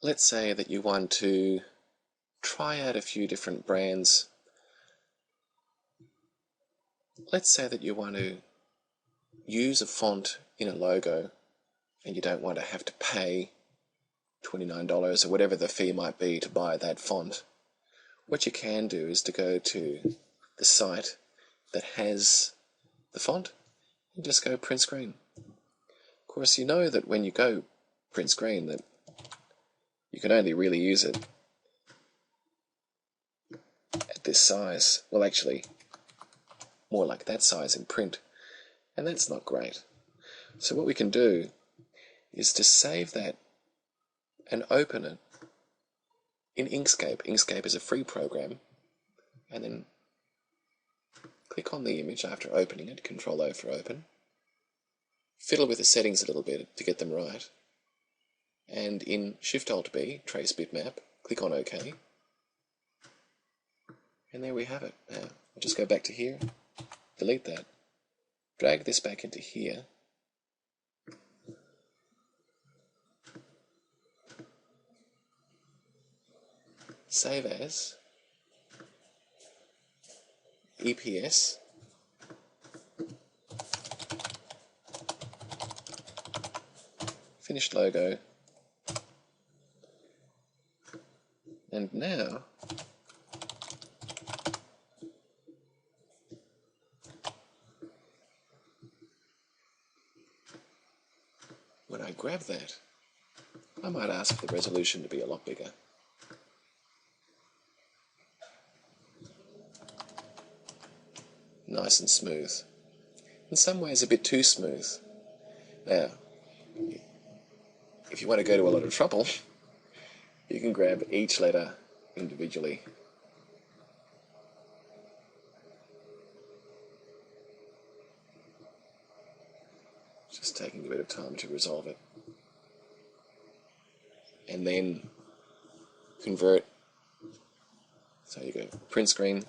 Let's say that you want to try out a few different brands. Let's say that you want to use a font in a logo and you don't want to have to pay $29 or whatever the fee might be to buy that font. What you can do is to go to the site that has the font and just go print screen. Of course, you know that when you go print screen that you can only really use it at this size. Well, actually, more like that size in print, and that's not great. So what we can do is to save that and open it in Inkscape. Inkscape is a free program, and then click on the image after opening it, Control-O for open, fiddle with the settings a little bit to get them right, and in Shift-Alt-B, Trace Bitmap, click on OK, and there we have it. Now, I'll just go back to here, delete that, drag this back into here, save as, EPS, finished logo, and now when I grab that, I might ask for the resolution to be a lot bigger. Nice and smooth. In some ways a bit too smooth. Now, if you want to go to a lot of trouble, you can grab each letter individually. Just taking a bit of time to resolve it. And then convert. So you go print screen,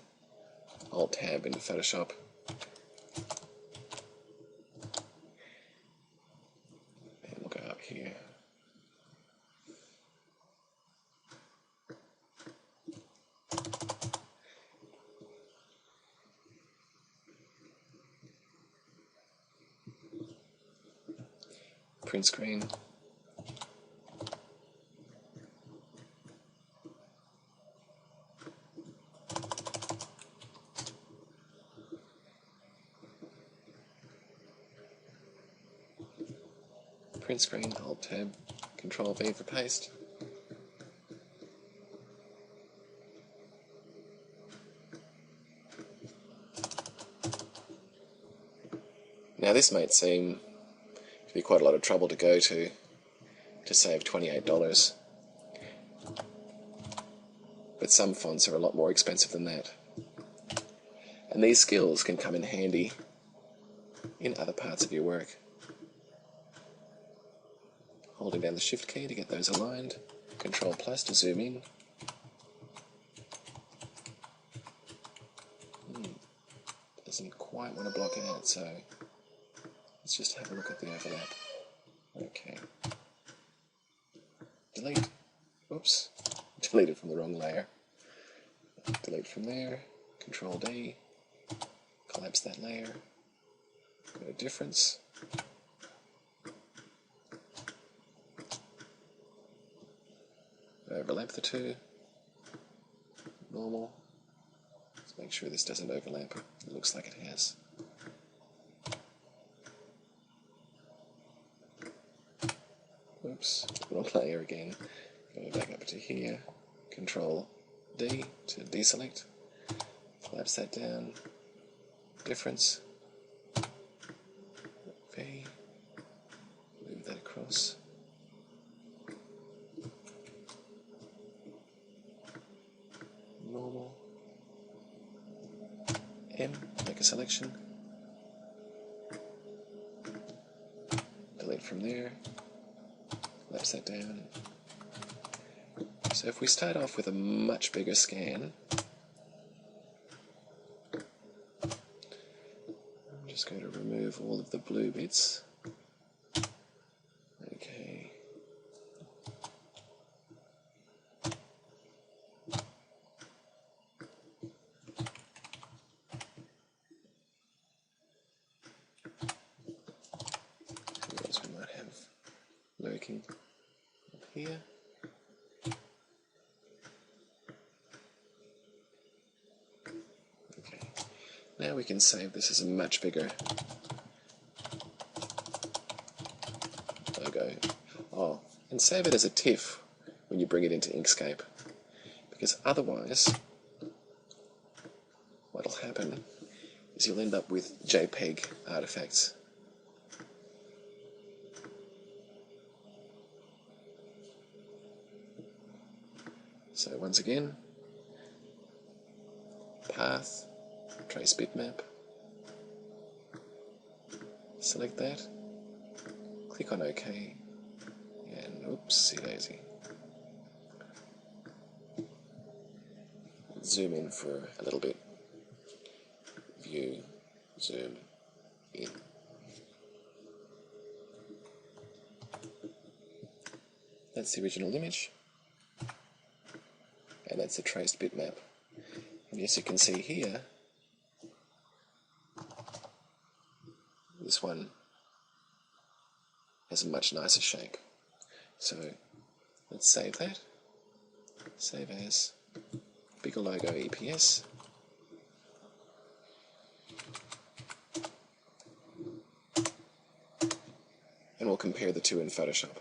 Alt-Tab into Photoshop. And we'll go up here. Print screen. Print screen, Alt-Tab, Control-V for paste. Now this might seem to be quite a lot of trouble to go to save $28, but some fonts are a lot more expensive than that. And these skills can come in handy in other parts of your work. Holding down the Shift key to get those aligned, Control+ to zoom in. Doesn't quite want to block it out, so let's just have a look at the overlap. Okay. Delete. Oops. Deleted from the wrong layer. Delete from there. Control-D. Collapse that layer. Go to difference. Overlap the two. Normal. Let's make sure this doesn't overlap. It looks like it has. Oops, wrong layer again. Go back up to here. Control-D to deselect. Collapse that down. Difference. V. Move that across. Normal. M. Make a selection. Delete from there. Collapse that down. So if we start off with a much bigger scan, just go to remove all of the blue bits. Okay. What else we might have lurking up here. Okay. Now we can save this as a much bigger logo. Oh, and save it as a TIFF when you bring it into Inkscape, because otherwise what'll happen is you'll end up with JPEG artifacts. So once again, path, trace bitmap, select that, click on OK, and oopsie daisy. Zoom in for a little bit. View, zoom in. That's the original image, and that's the traced bitmap. And as you can see here, this one has a much nicer shape. So let's save that. Save as bigger logo EPS. And we'll compare the two in Photoshop.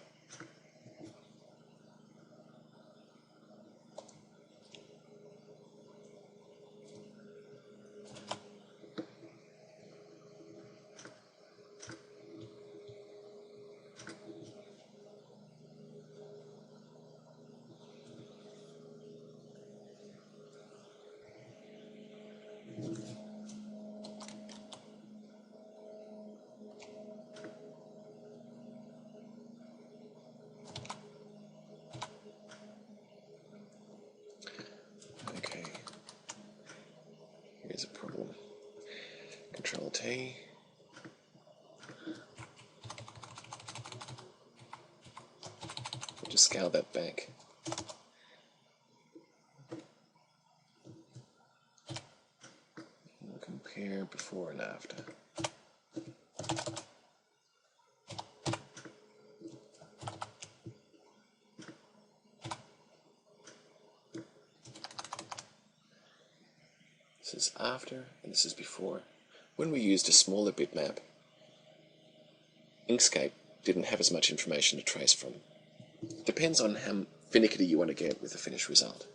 Okay, here's a problem. Control T. We'll just scale that back. We'll compare before and after. This is after and this is before. When we used a smaller bitmap, Inkscape didn't have as much information to trace from. Depends on how finicky you want to get with the finished result.